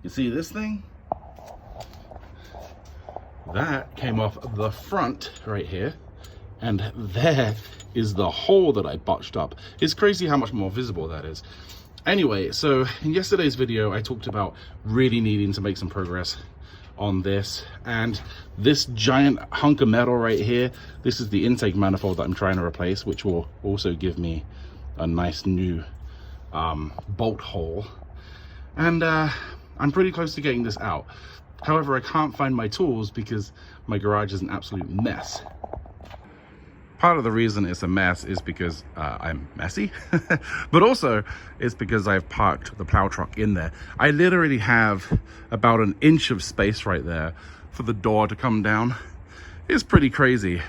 You see this thing? That came off the front right here, and there is the hole that I botched up. It's crazy how much more visible that is. Anyway, so in yesterday's video, I talked about really needing to make some progress on this, and this giant hunk of metal right here, this is the intake manifold that I'm trying to replace, which will also give me a nice new bolt hole. And I'm pretty close to getting this out. However, I can't find my tools because my garage is an absolute mess. Part of the reason it's a mess is because I'm messy, but also it's because I've parked the plow truck in there. I literally have about an inch of space right there for the door to come down. It's pretty crazy.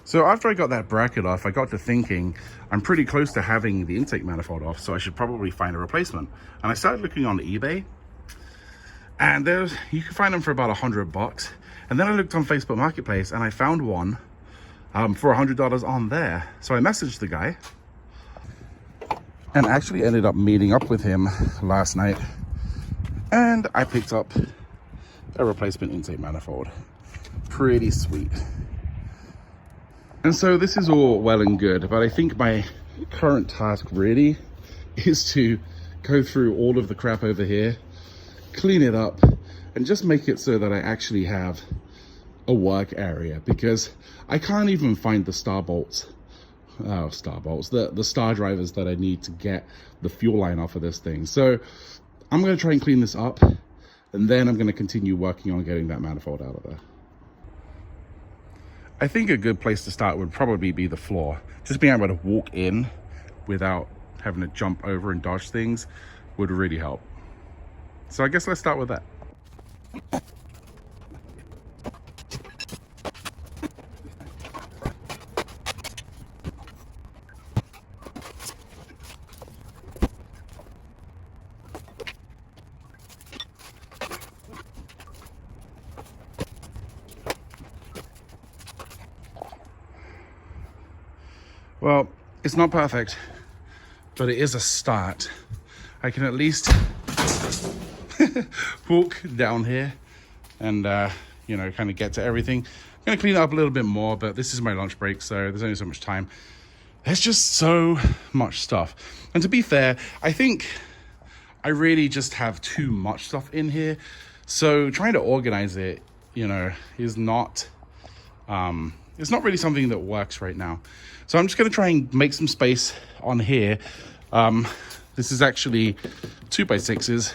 So after I got that bracket off, I got to thinking I'm pretty close to having the intake manifold off, so I should probably find a replacement. And I started looking on eBay, and you can find them for about $100. And then I looked on Facebook Marketplace and I found one for $100 on there. So I messaged the guy and actually ended up meeting up with him last night, and I picked up a replacement intake manifold. Pretty sweet. And so this is all well and good, but I think my current task really is to go through all of the crap over here, clean it up, and just make it so that I actually have a work area, because I can't even find the the star drivers that I need to get the fuel line off of this thing. So I'm going to try and clean this up, and then I'm going to continue working on getting that manifold out of there. I think a good place to start would probably be the floor. Just being able to walk in without having to jump over and dodge things would really help. So I guess let's start with that. Well, it's not perfect, but it is a start. I can at least walk down here and, you know, kind of get to everything. I'm gonna clean it up a little bit more, but this is my lunch break, so there's only so much time. There's just so much stuff. And to be fair, I think I really just have too much stuff in here. So trying to organize it, you know, is not, it's not really something that works right now. So I'm just going to try and make some space on here. This is actually 2x6s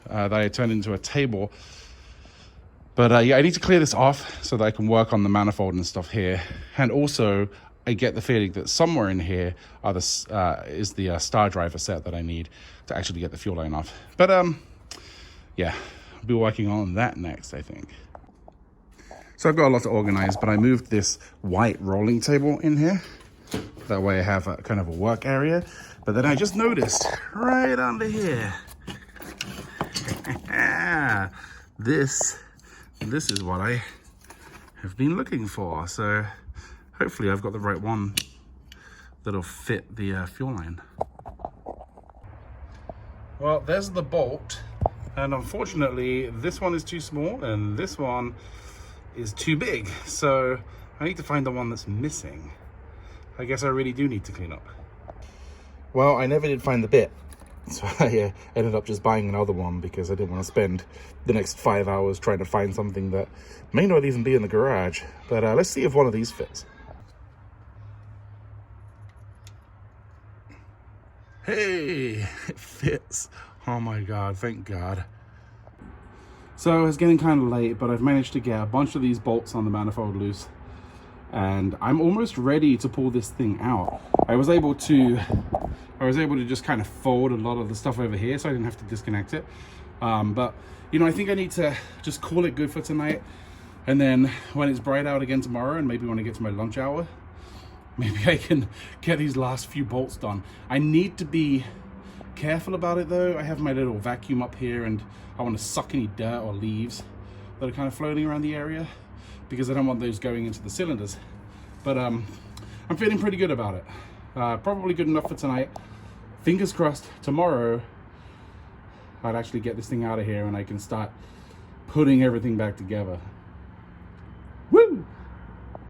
that I turned into a table. But yeah, I need to clear this off so that I can work on the manifold and stuff here. And also, I get the feeling that somewhere in here is the star driver set that I need to actually get the fuel line off. But yeah, I'll be working on that next, I think. So I've got a lot to organize, but I moved this white rolling table in here. That way I have a kind of a work area. But then I just noticed right under here, this is what I have been looking for. So hopefully I've got the right one that'll fit the fuel line. Well, there's the bolt. And unfortunately, this one is too small and this one is too big, so I need to find the one that's missing. I guess I really do need to clean up. Well, I never did find the bit, so I ended up just buying another one because I didn't want to spend the next 5 hours trying to find something that may not even be in the garage. But let's see if one of these fits. Hey, it fits. Oh my God, thank God. So it's getting kind of late, but I've managed to get a bunch of these bolts on the manifold loose, and I'm almost ready to pull this thing out. I was able to just kind of fold a lot of the stuff over here so I didn't have to disconnect it. But you know, I think I need to just call it good for tonight, and then when it's bright out again tomorrow, and maybe when I get to my lunch hour, maybe I can get these last few bolts done. I need to be careful about it though. I have my little vacuum up here, and I want to suck any dirt or leaves that are kind of floating around the area, because I don't want those going into the cylinders. But I'm feeling pretty good about it. Probably good enough for tonight. Fingers crossed tomorrow I'd actually get this thing out of here and I can start putting everything back together.